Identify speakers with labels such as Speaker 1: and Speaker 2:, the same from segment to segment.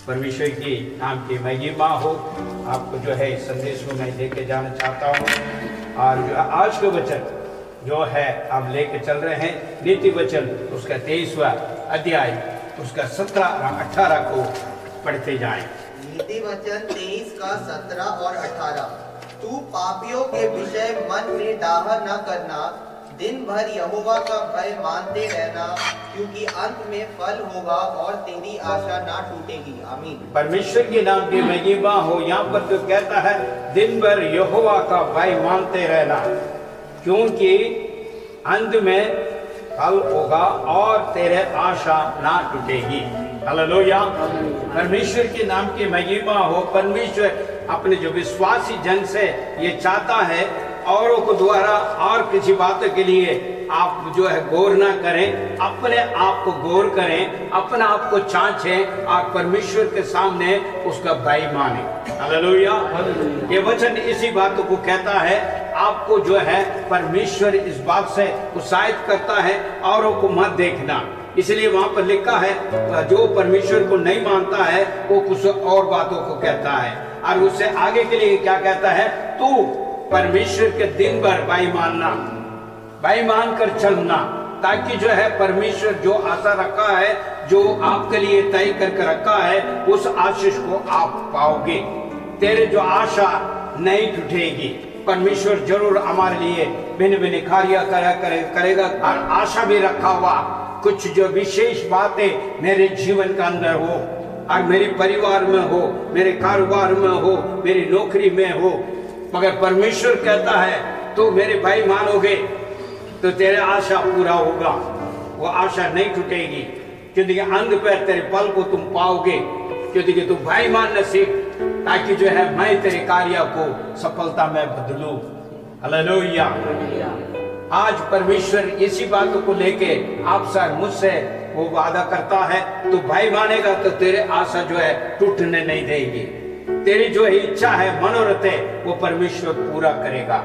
Speaker 1: परमेश्वर की नाम की महिमा हो। आपको जो है इस संदेश को मैं लेके जाना चाहता हूँ। और जो आज का वचन जो है आप लेके चल रहे हैं, नीति वचन उसका 23वां अध्याय उसका 17 और 18 को पढ़ते जाएं।
Speaker 2: नीति वचन 23 का 17 और 18। तू पापियों के विषय मन में डाह न करना, दिन भर यहोवा का भय मानते रहना, क्योंकि अंत में फल होगा और तेरी आशा ना टूटेगी। आमीन।
Speaker 1: परमेश्वर के नाम की महिमा हो। यहाँ पर जो कहता है दिन भर यहोवा का भय मानते रहना, क्योंकि अंत में फल होगा और तेरे आशा ना टूटेगी। हालेलुया। परमेश्वर के नाम की महिमा हो। परमेश्वर अपने जो विश्वासी जन से ये चाहता है औरों को द्वारा और किसी बातों के लिए आप जो है गौर ना करें, अपने आप को गौर करें, अपने आप को जांचें और परमेश्वर के सामने उसका भय माने। हालेलुया। ये वचन इसी बात को कहता है। आपको जो है परमेश्वर इस बात से उत्साहित करता है औरों को मत देखना। इसलिए वहां पर लिखा है जो परमेश्वर को नहीं मानता है वो कुछ और बातों को कहता है। और उससे आगे के लिए क्या कहता है, तू परमेश्वर के दिन भर भाई मानना, भाई मान कर चलना, ताकि जो है परमेश्वर जो आशा रखा है, जो आपके लिए तय करके रखा है, उस आशीष को आप पाओगे। तेरे जो आशा नहीं टूटेगी। परमेश्वर जरूर हमारे लिए भिन्न भिन्न कार्य करेगा। और आशा भी रखा हुआ कुछ जो विशेष बातें मेरे जीवन के अंदर हो, और मेरे परिवार में हो, मेरे कारोबार में हो, मेरी नौकरी में हो। मगर परमेश्वर कहता है तू मेरे भाई मानोगे तो तेरे आशा पूरा होगा, वो आशा नहीं टूटेगी, क्योंकि अंत पर तेरे फल को तुम पाओगे। क्योंकि तू भाई मानना सीख, ताकि जो है मैं तेरे कार्य को सफलता में बदलूं। हालेलुया। आज परमेश्वर इसी बातों को लेके आपसे मुझसे वो वादा करता है, तू भाई मानेगा तो तेरे आशा जो है टूटने नहीं देगी। तेरी जो इच्छा है, मनोरथ है, वो परमेश्वर पूरा करेगा।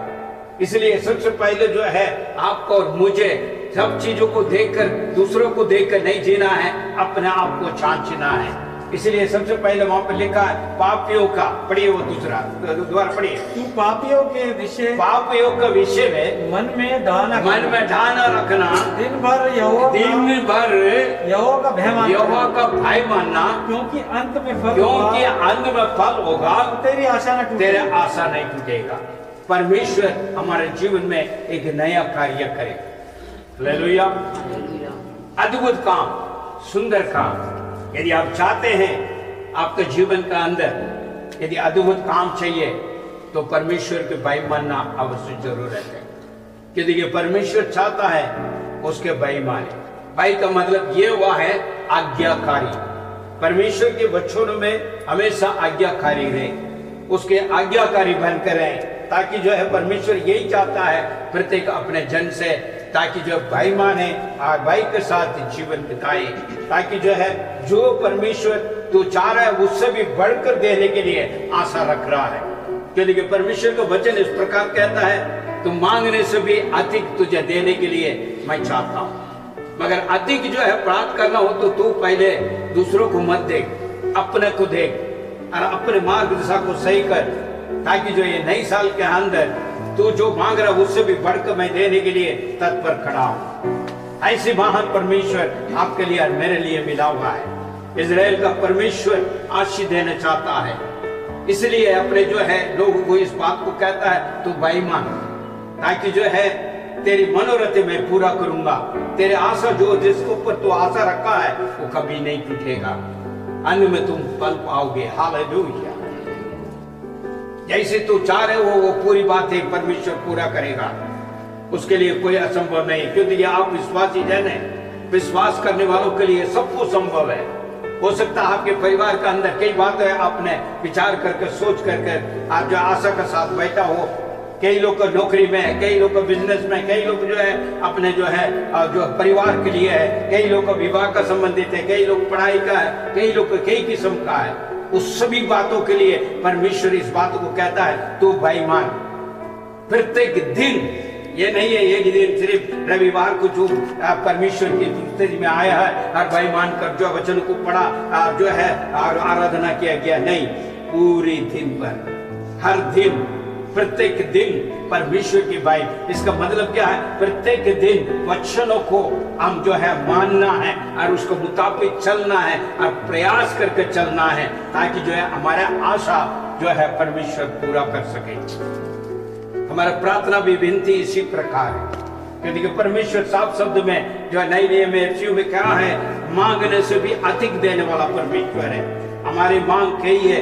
Speaker 1: इसलिए सबसे पहले जो है आपको और मुझे सब चीजों को देखकर, दूसरों को देखकर नहीं जीना है, अपने आप को जांचना है। इसलिए सबसे पहले वहां पर लिखा है पापियों का, पढ़िए वो दूसरा द्वारा पढ़िए।
Speaker 3: तू पापियों के विषय,
Speaker 1: पापियों का विषय में
Speaker 3: मन में ढाना
Speaker 1: रखना,
Speaker 3: दिन भर यहोवा
Speaker 1: का भय मानना,
Speaker 3: क्योंकि अंत में फल
Speaker 1: होगा,
Speaker 3: तेरी आशा न टूटेगी।
Speaker 1: तेरे आशा नहीं टूटेगा। परमेश्वर हमारे जीवन में एक नया कार्य करे। हालेलुया। अद्भुत काम, सुंदर काम। यदि आप चाहते हैं आपके जीवन का अंदर यदि अद्भुत काम चाहिए तो परमेश्वर के भय मानना अवश्य जरूरत है। क्योंकि परमेश्वर चाहता है उसके भय माने। भय का मतलब ये हुआ है आज्ञाकारी। परमेश्वर के वचनों में हमेशा आज्ञाकारी रहे, उसके आज्ञाकारी बनकर रहे, ताकि जो है परमेश्वर यही चाहता है प्रत्येक अपने जन से, ताकि जो भाई माने और भाई के साथ जीवन बिताए, ताकि जो है जो परमेश्वर तू चाह रहा है उससे भी बढ़कर देने के लिए आशा रख रहा है। क्योंकि परमेश्वर का वचन इस प्रकार कहता है, तुम मांगने से भी अधिक तुझे देने के लिए मैं चाहता हूँ। मगर अधिक जो है प्राप्त करना हो तो तू पहले दूसरों को मत देख, अपने को देख और अपने मार्ग दिशा को सही कर, ताकि जो ये नई साल के अंदर तू जो मांग रहा है उससे भी बढ़कर मैं देने के लिए तत्पर खड़ा हूं। ऐसी महान परमेश्वर आपके लिए और मेरे लिए मिला हुआ है। इजराइल का परमेश्वर आशीष देना चाहता है, इसलिए अपने जो है लोगों को इस बात को कहता है तू भाई मान, ताकि जो है तेरी मनोरथ मैं पूरा करूंगा। तेरे आशा जो जिसके ऊपर तू आशा रखा है वो कभी नहीं टूटेगा। अंत में तुम फल पाओगे। हालेलुया। जैसे तू चाह रहे हो वो पूरी बात है परमेश्वर पूरा करेगा, उसके लिए कोई असंभव नहीं। क्योंकि आप विश्वासी जन है, विश्वास करने वालों के लिए सब कुछ संभव है। हो सकता है आपके परिवार के अंदर कई बातें आपने विचार करके सोच करके आप जो आशा के साथ बैठा हो। कई लोग नौकरी में है, कई लोग बिजनेस में, कई लोग जो है अपने जो है जो परिवार के लिए है, कई लोग विवाह का संबंधित है, कई लोग पढ़ाई का है, कई लोग कई किस्म का है। उस सभी बातों के लिए परमेश्वर इस बात को कहता है तू भाई मान। प्रत्येक दिन ये नहीं है एक दिन सिर्फ रविवार को जो परमेश्वर की उपस्थिति में आया है और भाई मानकर जो वचन को पढ़ा जो है और आराधना किया गया, नहीं, पूरे दिन पर, हर दिन, प्रत्येक दिन परमेश्वर की भाई। इसका मतलब क्या है? प्रत्येक दिन वचनों को हम जो है मानना है और उसको मुताबिक चलना है और प्रयास करके चलना है, ताकि जो है हमारा आशा जो है परमेश्वर पूरा कर सके। हमारा प्रार्थना भी विनती इसी प्रकार है, क्योंकि परमेश्वर साफ शब्द में जो है नए नियम में एफएसयू में कहा है, मांगने से भी अधिक देने वाला परमेश्वर है। हमारी मांग कई है,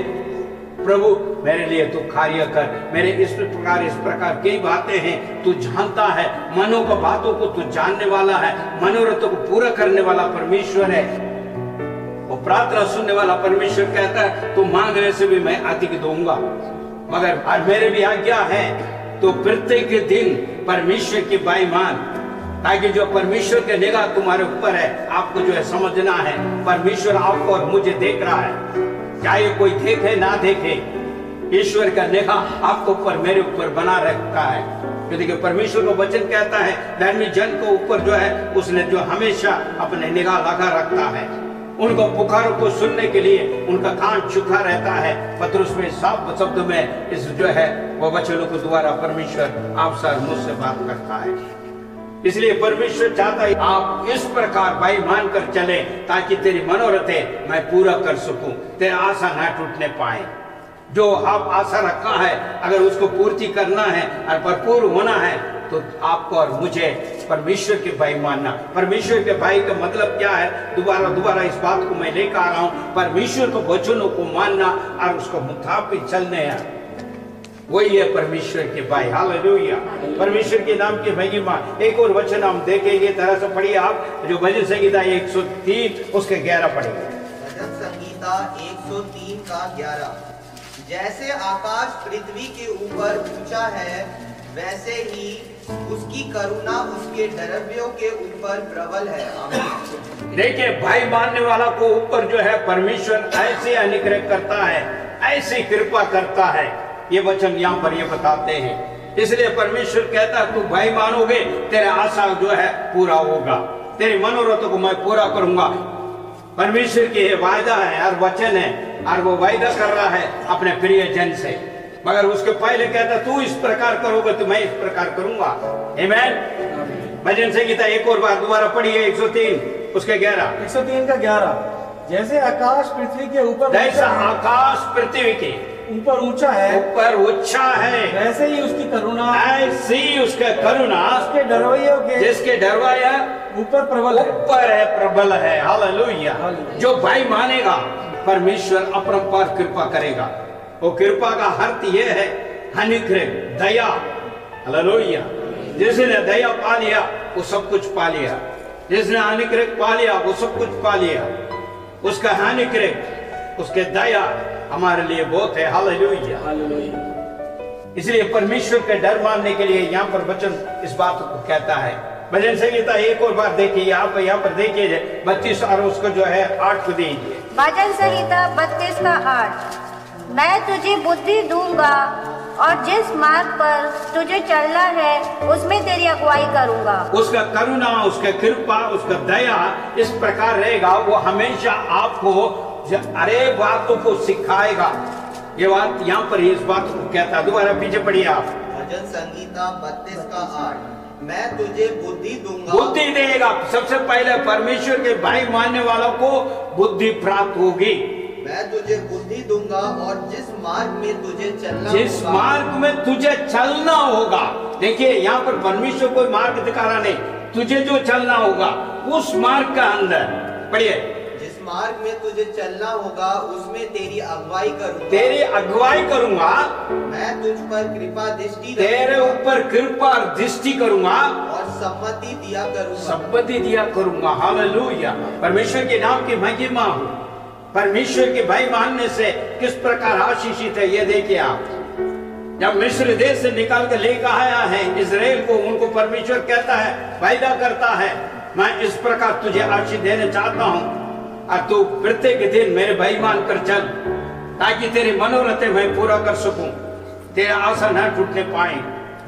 Speaker 1: प्रभु मेरे लिए तू कार्य कर, मेरे इस प्रकार कई बातें हैं, तू जानता है, मनों को बातों को तू जानने वाला है, मनोरथों को पूरा करने वाला परमेश्वर है। वो प्रार्थना सुनने वाला परमेश्वर कहता है, तू मांगने से भी मैं अधिक दूंगा। मगर आज मेरे भी आज्ञा है, तो प्रत्येक दिन परमेश्वर की बाई मान, ताकि जो परमेश्वर के निगाह तुम्हारे ऊपर है, आपको जो है समझना है, परमेश्वर आपको और मुझे देख रहा है, चाहे कोई देखे ना देखे, ईश्वर का निगाह आपको ऊपर, मेरे ऊपर बना रखता है। क्योंकि परमेश्वर का वचन कहता है, धर्मी जन को ऊपर जो है उसने जो हमेशा अपने निगाह लगा रखता है, उनको पुकारों को सुनने के लिए उनका कान झुका रहता है। पत्रुस में साफ शब्द में इस जो है वो वचनों को द्वारा परमेश्वर आपसे मुझसे बात करता है। इसलिए परमेश्वर चाहता है आप इस प्रकार भाई मानकर चले, ताकि तेरी मनोरथे मैं पूरा कर सकूं, तेरा आशा ना टूटने पाए। जो आप आशा रखा है, अगर उसको पूर्ति करना है और भरपूर होना है, तो आपको और मुझे परमेश्वर के भाई मानना। परमेश्वर के भाई का मतलब क्या है? दोबारा इस बात को मैं लेकर आ रहा हूं, परमेश्वर को वचनों को मानना और उसको मुताबिक चलने हैं, वही है परमेश्वर के भाई। हालेलुया, परमेश्वर के नाम की महिमा। एक और वचन हम देखेंगे, तरह से पढ़िए आप, जो भजन संगीता 103 उसके 11 पढ़िए।
Speaker 2: भजन संगीता 103 का 11। जैसे आकाश पृथ्वी के ऊपर ऊंचा है, वैसे ही उसकी करुणा उसके द्रव्यों के ऊपर प्रबल है। आमीन।
Speaker 1: देखिए, भाई मानने वाला को ऊपर जो है परमेश्वर ऐसे अनुग्रह करता है, ऐसी कृपा करता है। ये वचन यहाँ पर ये बताते हैं। इसलिए परमेश्वर कहता है, तू भाई मानोगे, तेरा आशा जो है पूरा होगा, तेरे मनोरथों को मैं पूरा करूंगा। परमेश्वर की वायदा है और वचन है, और वो वायदा कर रहा है अपने प्रिय जन से। मगर उसके पहले कहता, तू इस प्रकार करोगे तो मैं इस प्रकार करूंगा। आमीन। भजन संगीता एक और बार दोबारा पढ़िए, 103 उसके 11।
Speaker 3: 103 का 11। जैसे आकाश पृथ्वी के ऊपर,
Speaker 1: जैसा आकाश पृथ्वी के
Speaker 3: ऊपर ऊंचा है,
Speaker 1: ऊपर ऊंचा है,
Speaker 3: वैसे ही उसकी करुणा,
Speaker 1: ऐसी उसका करुणा
Speaker 3: उसके डरवैयों के,
Speaker 1: जिसके डरवाया
Speaker 3: ऊपर प्रबल है,
Speaker 1: ऊपर है, प्रबल है। हालेलुया। जो भाई मानेगा, परमेश्वर अपरंपार कृपा करेगा। वो कृपा का अर्थ यह है अनुग्रह, दया। हालेलुया। जिसने दया पा लिया वो सब कुछ पा लिया, जिसने अनुग्रह पा लिया वो सब कुछ पा लिया। उसका अनुग्रह, उसके दया हमारे लिए बहुत है। हालेलुया। इसलिए परमेश्वर के डर मानने के लिए यहाँ पर वचन इस बात को कहता है। भजन संगीता एक और बार देखिए, आप यहाँ पर देखिए 32 और उसको जो है 8 को दीजिए।
Speaker 4: भजन संगीता 32 का 8। मैं तुझे बुद्धि दूंगा और जिस मार्ग पर तुझे चलना है उसमें तेरी अगुवाई करूंगा।
Speaker 1: उसका करुणा, उसका कृपा, उसका दया इस प्रकार रहेगा, वो हमेशा आपको अरे बातों को सिखाएगा। ये बात यहाँ पर इस बात को कहता है। दोबारा पीछे पढ़िए आप।
Speaker 2: भजन संगीता 32 का 8। मैं तुझे बुद्धि दूंगा,
Speaker 1: बुद्धि देगा। सबसे पहले परमेश्वर के भाई मानने वालों को बुद्धि प्राप्त होगी।
Speaker 2: मैं तुझे बुद्धि दूंगा और जिस मार्ग में तुझे चलना,
Speaker 1: जिस मार्ग में तुझे चलना होगा। देखिए, यहाँ पर परमेश्वर कोई मार्ग दिखा रहा नहीं, तुझे जो चलना होगा उस मार्ग का अंदर पढ़िए।
Speaker 2: जिस मार्ग में तुझे चलना होगा उसमें तेरी अगुवाई करूंगा,
Speaker 1: तेरी अगुवाई करूंगा।
Speaker 2: मैं तुझ पर कृपा दृष्टि,
Speaker 1: तेरे ऊपर कृपा दृष्टि करूंगा
Speaker 2: और सम्मति दिया करूंगा,
Speaker 1: सम्मति दिया करूंगा। हालेलुया। परमेश्वर के नाम की महिमा हो। परमेश्वर के भाई मानने से किस प्रकार आशीषित है, ये देखिए आप। जब मिस्र देश से निकाल कर लेकर आया है इजराइल को, उनको परमेश्वर कहता है, वायदा करता है, मैं इस प्रकार तुझे आशीष देना चाहता हूँ और तू प्रत्येक दिन मेरे भाई मानकर चल, ताकि तेरे मनोरथ मैं पूरा कर सकूं, तेरा आशा न टूटने पाए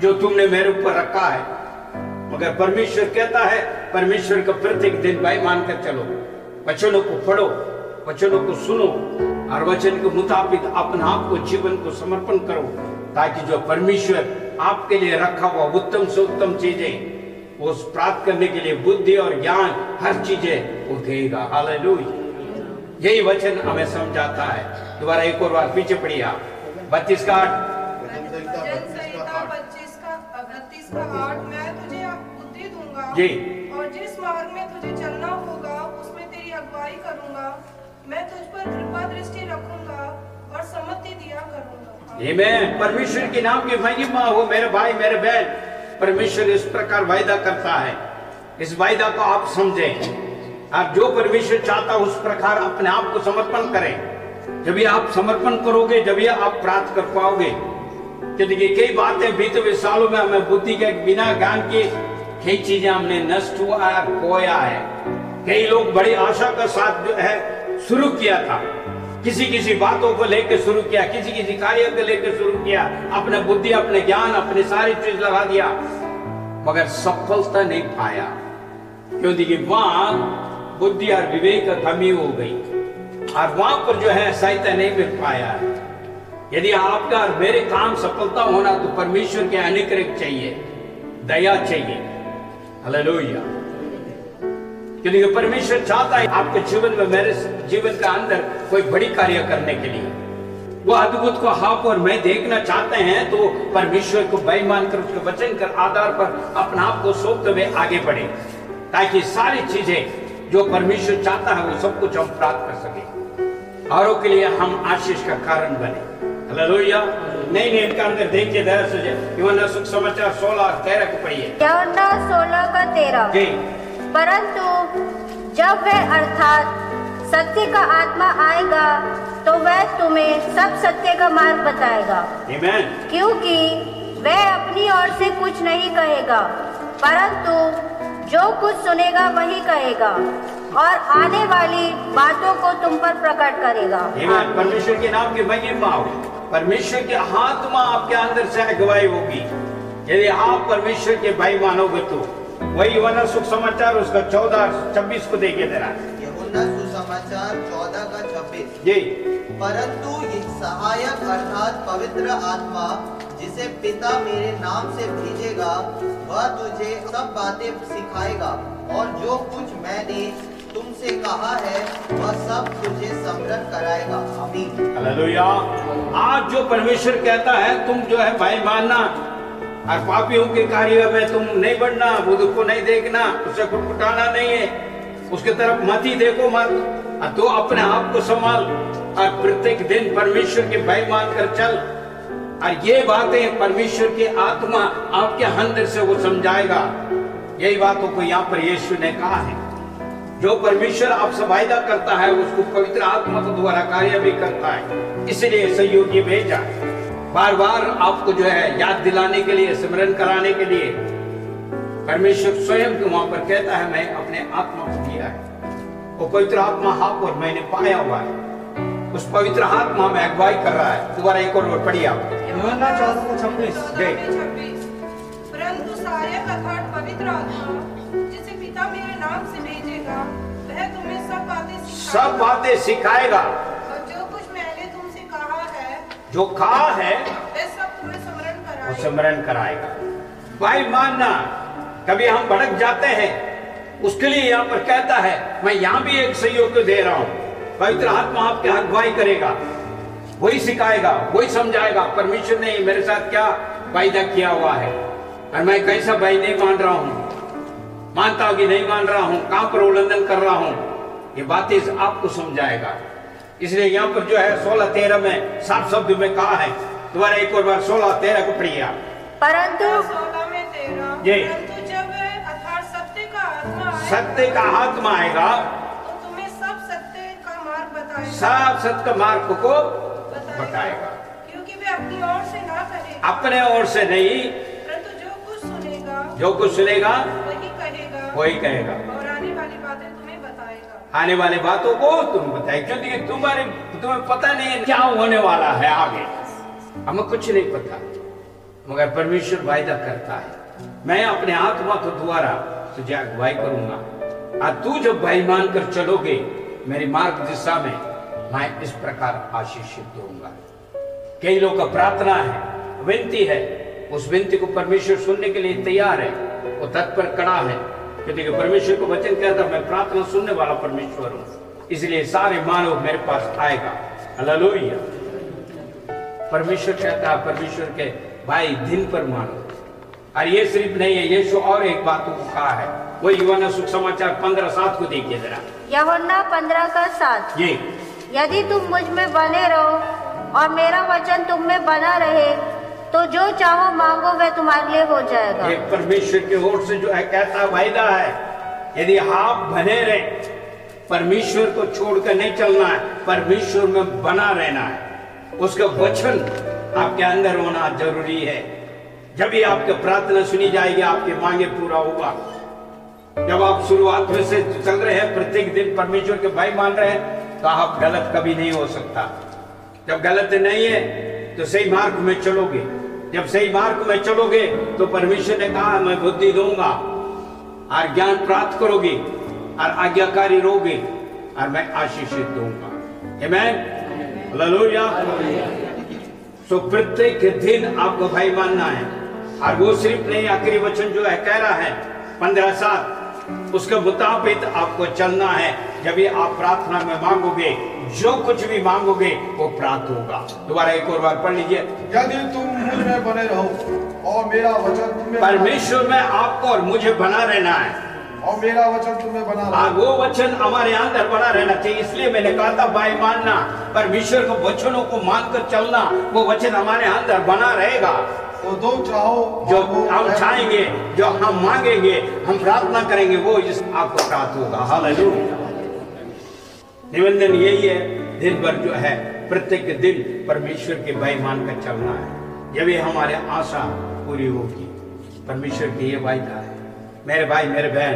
Speaker 1: जो तुमने मेरे ऊपर रखा है। मगर परमेश्वर कहता है, परमेश्वर का प्रत्येक दिन भाई मानकर चलो, वचनों को पढ़ो, वचनों को सुनो और वचन के मुताबिक अपने आप को, जीवन को समर्पण करो, ताकि जो परमेश्वर आपके लिए रखा हुआ उत्तम से उत्तम चीजें वो प्राप्त करने के लिए बुद्धि और ज्ञान हर चीजें वो देगा। हालेलुया। यही वचन हमें समझाता है। दोबारा एक और बार पीछे पढ़िए आप, 32 का 8।
Speaker 5: मैं तुझे बुद्धि दूंगा
Speaker 1: जी,
Speaker 5: और जिस मार्ग में तुझे चलना होगा उसमें तेरी अगुवाई करूंगा। मैं तुझ पर कृपा दृष्टि रखूंगा और सम्मति दिया करूंगा।
Speaker 1: आमीन। परमेश्वर के नाम की महिमा हो। मेरे भाई मेरे बहन, परमेश्वर इस प्रकार वायदा करता है, इस वायदा को आप समझें। आप जो परमेश्वर चाहता है उस प्रकार अपने आप को समर्पण करें। जब ये आप समर्पण करोगे, जब ये आप प्राप्त कर पाओगे। क्योंकि कई बातें बीते हुए सालों में हमें बुद्धि के बिना ज्ञान के कई चीजें हमने नष्ट हुआ है, खोया है। कई लोग बड़ी आशा का साथ जो है शुरू किया था, किसी बातों को लेकर शुरू किया, किसी कार्य को लेकर शुरू किया, अपने बुद्धि, अपने ज्ञान, अपने सारी चीज लगा दिया, मगर सफलता नहीं पाया। क्योंकि वहां बुद्धि और विवेक की कमी हो गई और वहां पर जो है सहायता नहीं मिल पाया। यदि आपका और मेरे काम सफलता होना तो परमेश्वर के अनुग्रह चाहिए, दया चाहिए। हालेलुया। क्योंकि परमेश्वर चाहता है आपके जीवन में, मेरे जीवन का अंदर कोई बड़ी कार्य करने के लिए, वो अद्भुत को आप और मैं देखना चाहते हैं, तो परमेश्वर को भय मानकर उसके वचन के आधार पर अपने आप को सौंपते हुए आगे बढ़े, ताकि सारी चीजें जो परमेश्वर चाहता है वो सब कुछ हम प्राप्त कर सके, औरों के लिए हम आशीष का कारण बने। हालेलुया। नहीं इनका अंदर देखिए दया से यूहन्ना सुसमाचार 16:13 को पढ़िए।
Speaker 4: यूहन्ना 16:13।
Speaker 1: जी।
Speaker 4: परंतु जब वह अर्थात सत्य का आत्मा आएगा तो वह तुम्हें सब सत्य का मार्ग बताएगा।
Speaker 1: आमीन।
Speaker 4: क्योंकि वह अपनी ओर से कुछ नहीं कहेगा, परंतु जो कुछ सुनेगा वही कहेगा और आने वाली बातों को तुम पर प्रकट करेगा।
Speaker 1: आमीन। परमेश्वर के नाम की महिमा हो। परमेश्वर की आत्मा आपके अंदर से अगुवाई होगी यदि आप परमेश्वर के भाई मानोगे तो। वही यूहन्ना सुसमाचार उसका 14:26 को देखिए जरा।
Speaker 2: यूहन्ना सुसमाचार 14:26।
Speaker 1: जी।
Speaker 2: परंतु सहायक अर्थात पवित्र आत्मा जिसे पिता मेरे नाम से भेजेगा वह तुझे सब बातें सिखाएगा और जो कुछ मैंने तुमसे कहा है वह सब तुझे स्मरण कराएगा। आमीन। हालेलुया।
Speaker 1: आज जो परमेश्वर कहता है तुम जो है भाई मानना और पापियों के कार्य में तुम नहीं बढ़ना, बुद्ध को नहीं देखना, उसे कुटकुटाना नहीं है, उसके तरफ मत ही देखो मत, तो अपने आप को संभाल और प्रत्येक दिन परमेश्वर के भाई मानकर चल। और ये बातें परमेश्वर की आत्मा आपके अंदर से वो समझाएगा। यही बातों को यहाँ पर यीशु ने कहा है। जो परमेश्वर आपसे वायदा करता है उसको पवित्र आत्मा के द्वारा कार्य भी करता है, इसलिए सहयोगी भेजा बार बार आपको जो है याद दिलाने के लिए, स्मरण कराने के लिए। परमेश्वर स्वयं को वहां पर कहता है मैं अपने आत्मा को दिया है, वो पवित्र आत्मा आप और मैंने पाया हुआ है, उस पवित्र आत्मा में अगुवाई कर रहा है। दोबारा एक और पढ़िए आप।
Speaker 3: यूहन्ना 14:26।
Speaker 5: परंतु सहायक अर्थात पवित्र आत्मा जिसे पिता मेरे नाम से भेजेगा वह तुम्हें सब बातें सिखाएगा और जो कुछ मैंने तुमसे कहा है,
Speaker 1: जो कहा है
Speaker 5: वह सब तुम्हें
Speaker 1: स्मरण कराएगा। भाई मानना, कभी हम भटक जाते हैं, उसके लिए यहाँ पर कहता है मैं यहाँ भी एक सहयोग दे रहा हूँ। पवित्र आत्मा आपकी अगुवाई करेगा, वही सिखाएगा, वही समझाएगा परमेश्वर ने मेरे साथ क्या वायदा किया हुआ है और मैं कैसा भाई नहीं मान रहा हूँ, मानता हूँ कि नहीं मान रहा हूँ, कहां पर उल्लंघन कर रहा हूँ, ये बातें आपको समझाएगा। इसलिए यहाँ पर जो है 16:13 में साफ शब्द में कहा है। दोबारा एक और बार 16:13 को पढ़िए आप।
Speaker 4: परंतु
Speaker 5: 16 में 13।
Speaker 1: जी।
Speaker 5: परंतु जब अर्थात
Speaker 1: सत्य का आत्मा आएगा
Speaker 5: तो तुम्हें सब सत्य का मार्ग बताएगा,
Speaker 1: सब सत्य मार्ग को बताएगा।
Speaker 5: क्योंकि वे अपनी ओर से ना कहेगा,
Speaker 1: अपने ओर से नहीं,
Speaker 5: परंतु जो
Speaker 1: कुछ सुनेगा
Speaker 5: वही
Speaker 1: वही
Speaker 5: कहेगा
Speaker 1: कहेगा
Speaker 5: और आने वाली बातें तुम्हें बताएगा।
Speaker 1: आने वाली बातों को तुम बताए, क्योंकि तुम्हें पता नहीं है क्या होने वाला है आगे, हमें कुछ नहीं पता, मगर परमेश्वर वायदा करता है मैं अपने आत्मा के द्वारा तुझे अगुवाई करूंगा और तू जब भाई मानकर चलोगे मेरी मार्ग दिशा में, मैं इस प्रकार आशीषित दूंगा। कई लोग का प्रार्थना है, विनती है, उस विनती को परमेश्वर सुनने के लिए तैयार है, वो तत्पर खड़ा है, क्योंकि परमेश्वर को वचन कहता मैं प्रार्थना सुनने वाला परमेश्वर हूं, इसलिए सारे मानव मेरे पास आएगा। हालेलुया। परमेश्वर कहता है, परमेश्वर के भाई दिन पर मानो। और ये सिर्फ नहीं है, यीशु और एक बात को कहा है, वो यूहन्ना सुसमाचार 15:7 को देखिए जरा।
Speaker 4: यूहन्ना 15:7।
Speaker 1: ये
Speaker 4: यदि तुम मुझ में बने रहो और मेरा वचन तुम में बना रहे तो जो चाहो मांगो वह तुम्हारे लिए हो जाएगा।
Speaker 1: ये परमेश्वर की ओर से जो है कहता वायदा है, यदि आप बने रहे, परमेश्वर को छोड़कर नहीं चलना है, परमेश्वर में बना रहना है, उसका वचन आपके अंदर होना जरूरी है। जब भी आपकी प्रार्थना सुनी जाएगी, आपके मांगे पूरा होगा। जब आप शुरुआत में से चल रहे हैं, प्रत्येक दिन परमेश्वर के भाई मान रहे हैं, तो आप गलत कभी नहीं हो सकता। जब गलत नहीं है तो सही मार्ग में चलोगे। जब सही मार्ग में चलोगे तो परमेश्वर ने कहा मैं बुद्धि दूंगा और ज्ञान प्राप्त करोगे और आज्ञाकारी रहोगे और मैं आशीषित दूंगा। आमीन, हालेलुया। तो प्रत्येक दिन आपको भाई मानना है, और वो सिर्फ नहीं, आखिरी वचन जो है कह रहा है 15:7, उसके मुताबिक आपको चलना है। जब भी आप प्रार्थना में मांगोगे, जो कुछ भी मांगोगे वो प्राप्त होगा। दोबारा एक और बार पढ़ लीजिए।
Speaker 3: यदि तुम मुझ में बने रहो और मेरा वचन तुम में,
Speaker 1: परमेश्वर में आपको और मुझे बना रहना है,
Speaker 3: और मेरा वचन तुम्हें बना
Speaker 1: और वो वचन हमारे अंदर बना रहना चाहिए। इसलिए मैंने कहा था भाई मानना, परमेश्वर को वचनों को मानकर चलना, वो वचन हमारे अंदर बना रहेगा।
Speaker 3: तो दो चाहो
Speaker 1: जो हम चाहेंगे, जो हम मांगेंगे, हम प्रार्थना करेंगे, वो इस आपको प्राप्त होगा। हालेलुया। निबंधन यही है, दिन भर जो है प्रत्येक दिन परमेश्वर के भाई मानकर चलना है। जब ये हमारे आशा पूरी होगी, परमेश्वर की ये वायदा है। मेरे भाई मेरे बहन,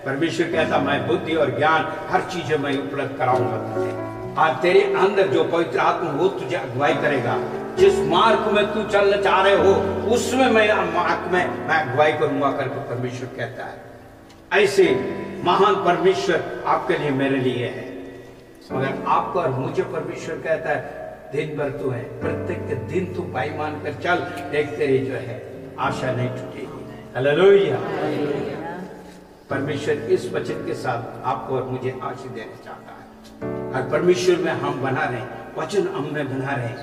Speaker 1: परमेश्वर कहता मैं बुद्धि और ज्ञान हर चीज में उपलब्ध कराऊंगा तुझे, और तेरे अंदर जो पवित्र आत्मा वो तुझे अगुवाई करेगा। जिस मार्ग में तू चलना चाह रहे हो उसमें मैं अगुवाई करूंगा करके परमेश्वर कहता है। ऐसे महान परमेश्वर आपके लिए मेरे लिए है। मगर आपको और मुझे परमेश्वर कहता है दिन भर तू है, प्रत्येक दिन तू भाई मानकर चल, देख तेरी जो है आशा नहीं टूटेगी। हालेलुया। परमेश्वर इस वचन के साथ आपको और मुझे आशीष देना चाहता है, और परमेश्वर में हम बना रहे, वचन हम में बना रहे,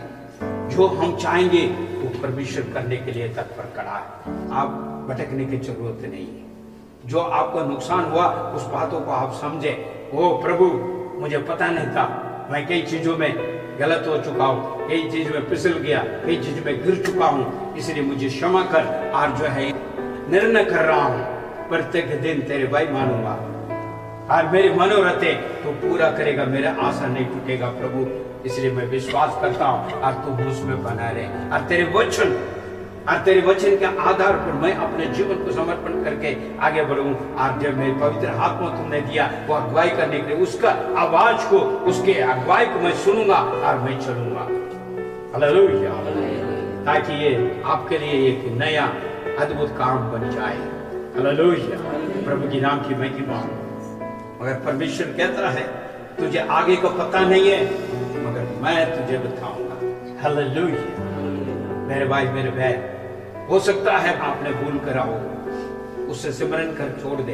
Speaker 1: जो हम चाहेंगे वो परमेश्वर करने के लिए तत्पर खड़ा है। आप भटकने की जरूरत नहीं है। जो आपको नुकसान हुआ उस बातों को आप समझे, ओ प्रभु मुझे पता नहीं था, मैं कई चीजों में गलत हो चुका हूँ, कई चीज में फिसल गया, कई चीज में गिर चुका हूँ, इसलिए मुझे क्षमा कर, और जो है निर्णय कर रहा हूँ प्रत्येक दिन तेरे भाई मानूंगा, और मेरे मनोरथ तो पूरा करेगा, मेरा आशा नहीं टूटेगा प्रभु। इसलिए मैं विश्वास करता हूँ और तू मुझ में बना रहे, और तेरे वचन के आधार पर मैं अपने जीवन को समर्पण करके आगे बढ़ूं। और जब मेरे पवित्र आत्मा तुमने दिया वो अगुवाई करने के लिए, उसका आवाज को, उसके अगुवाई को मैं सुनूंगा और मैं चलूंगा। हालेलुया। ताकि ये आपके लिए एक नया अद्भुत काम बन जाए। हालेलुया। प्रभु की नाम की महिमा हो। मगर परमेश्वर कहता है तुझे आगे का पता नहीं है, मगर मैं तुझे बताऊंगा। हालेलुया। मेरे भाई मेरे बहन, हो सकता है आपने भूल करा हो, उससे सिमरन कर छोड़ दे।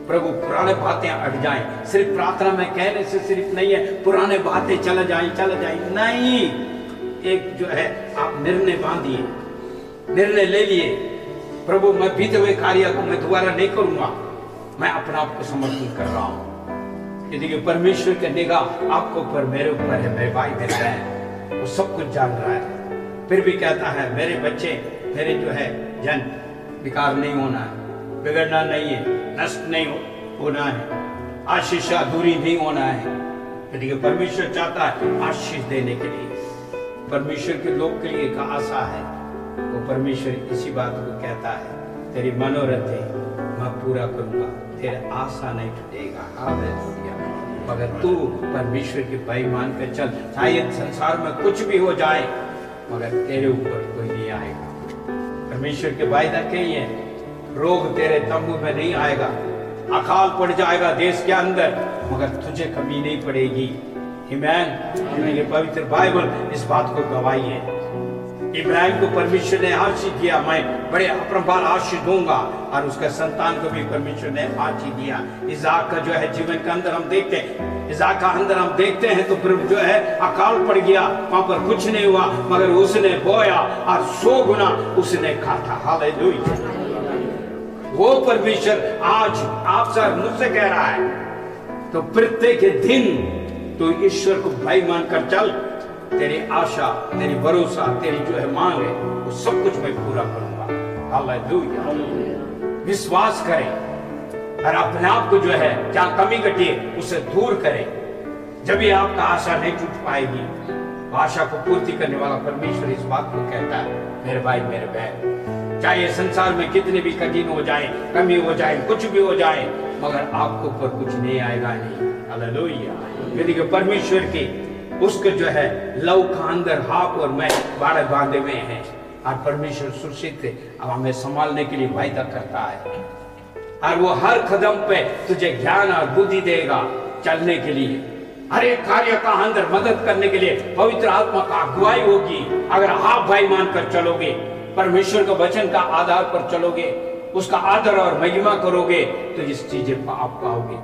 Speaker 1: प्रभु पुराने बातें हट जाएं। सिर्फ प्रार्थना में कहने से सिर्फ नहीं है पुराने बातें चला जाए नहीं। एक जो है आप निर्णय बांधिए, निर्णय ले लिए, प्रभु मैं बीते हुए कार्य को मैं दोबारा नहीं करूंगा, मैं अपना आप को समर्पण कर रहा हूं। यदि परमेश्वर की निगाह आपको ऊपर, मेरे ऊपर है, मेरे भाई मेरे बहन, वो सब कुछ जान रहा है, फिर भी कहता है मेरे बच्चे, मेरे जो है जन, बेकार नहीं होना है, बिगड़ना नहीं है, नष्ट नहीं होना है, आशीष अधूरी नहीं होना है। यदि परमेश्वर चाहता है आशीष देने के लिए, परमेश्वर के लोग के लिए एक आशा है, वो परमेश्वर इसी बात को कहता है तेरी मनोरथ मैं पूरा करूंगा, तेरा आशा नहीं टूटेगा। हालेलुया। मगर तू परमेश्वर के भाई मान कर चल, शायद संसार में कुछ भी हो जाए मगर तेरे ऊपर कोई नहीं आएगा। परमेश्वर के वायदा कही है, रोग तेरे तंबू में नहीं आएगा, अकाल पड़ जाएगा देश के अंदर, मगर तुझे कमी नहीं पड़ेगी। आमीन। ये पवित्र बाइबल इस बात को गवाही है। इब्राहिम को परमेश्वर ने आशीष दिया, मैं बड़े अपरंपार आशीष दूंगा, और उसके संतान को भी परमेश्वर ने आशीष दिया। इसाक का जो है जीवन के अंदर हम देखते हैं, इसाक का अंदर हम देखते हैं तो फिर जो है अकाल पड़ गया, वहां पर कुछ नहीं हुआ, मगर उसने बोया और 100 गुना उसने खाता। हालेलुया। वो परमेश्वर आज आपसे मुझसे कह रहा है, तो प्रत्येक दिन तो ईश्वर को भाई मानकर चल, तेरी आशा, तेरी भरोसा, तेरी जो है मांग है, वो सब कुछ मैं पूरा करूंगा। हालेलुया। विश्वास करें और अपने आप को जो है क्या कमी घटी है उसे दूर करें, जब भी आपका आशा नहीं टूट पाएगी। आशा को पूर्ति करने वाला परमेश्वर इस बात को कहता है, मेरे भाई मेरे बहन, चाहे संसार में कितने भी कठिन हो जाए, कमी हो जाए, कुछ भी हो जाए, मगर आपको ऊपर कुछ नहीं आएगा नहीं। हालेलुया। यदि परमेश्वर की उसके जो है लव का अंदर हाथ और मैं बाड़े बांधे हुए हैं, और परमेश्वर सुरक्षित हमें संभालने के लिए वायदा करता है, और वो हर कदम पे तुझे ज्ञान और बुद्धि देगा चलने के लिए, हर एक कार्य का अंदर मदद करने के लिए पवित्र आत्मा का अगुवाई होगी। अगर आप भाई मानकर चलोगे, परमेश्वर के वचन का आधार पर चलोगे, उसका आदर और महिमा करोगे, तो इस चीजें को आप पाओगे।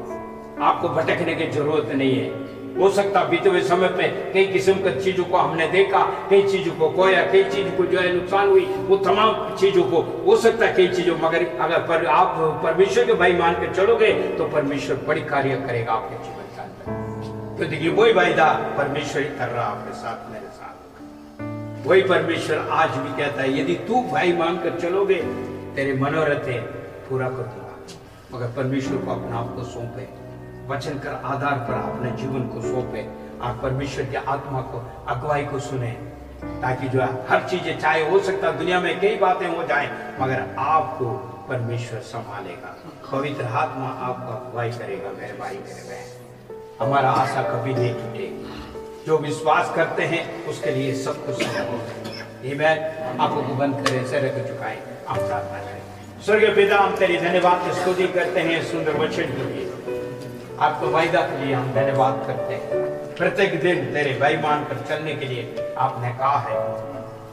Speaker 1: आपको भटकने की जरूरत नहीं है। हो सकता बीते हुए समय पे कई किस्म की चीजों को हमने देखा, कई चीजों को खोया, कई चीजों को जो है नुकसान हुई, वो तमाम चीजों को हो सकता है कई चीजों, मगर अगर आप परमेश्वर के भाई मान के चलोगे तो परमेश्वर बड़ी कार्य करेगा आपके जीवन के अंदर। तो देखिए वही वायदा परमेश्वर ही कर रहा आपके साथ, मेरे साथ। वही परमेश्वर आज भी कहता है, यदि तू भाई मान कर चलोगे तेरे मनोरथ पूरा कर दूंगा। मगर परमेश्वर को अपना आप को सौंपे, वचन कर आधार पर अपने जीवन को सौंपे, और परमेश्वर की आत्मा को अगुवाई को सुने, ताकि जो है हर चीजें, चाहे हो सकता दुनिया में कई बातें हो जाएं, मगर आपको परमेश्वर संभालेगा। पवित्र आत्मा आपको अगुवाई करेगा। मेरे भाई मेरे बहन, हमारा आशा कभी नहीं टूटेगी। जो विश्वास करते हैं उसके लिए सब कुछ संभव है। आमीन। आपको बंद करें, सर को झुकाएं, आप प्रार्थना करें। स्वर्गीय पिता, हम तेरी धन्यवाद की स्तुति करते हैं सुंदर वचन के लिए, आपको वायदा के लिए हम धन्यवाद करते हैं। प्रत्येक दिन तेरे भाई मानकर चलने के लिए आपने कहा है,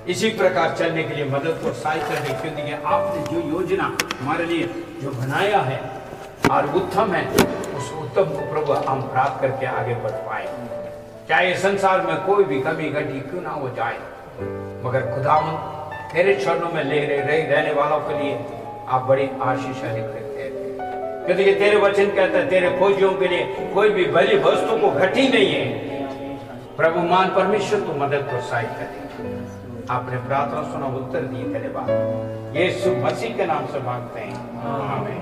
Speaker 1: इसी प्रकार चलने के लिए मदद और सहायता दें, क्योंकि आपने जो योजना हमारे लिए जो बनाया है और उत्तम है, उस उत्तम को प्रभु हम प्राप्त करके आगे बढ़ पाए। चाहे संसार में कोई भी कमी घटी क्यों ना हो जाए, मगर खुदावन तेरे चरणों में ले रहने वालों के लिए आप बड़ी आशीषाली करते हैं, क्योंकि तेरे वचन कहता है तेरे खोजियों के लिए कोई भी भली वस्तु को घटी नहीं है। प्रभु मान परमेश्वर तू मदद को सहायता दे। आपने प्रार्थना सुना, उत्तर दिए, धन्यवाद। यीशु मसीह के नाम से मांगते हैं, आमीन।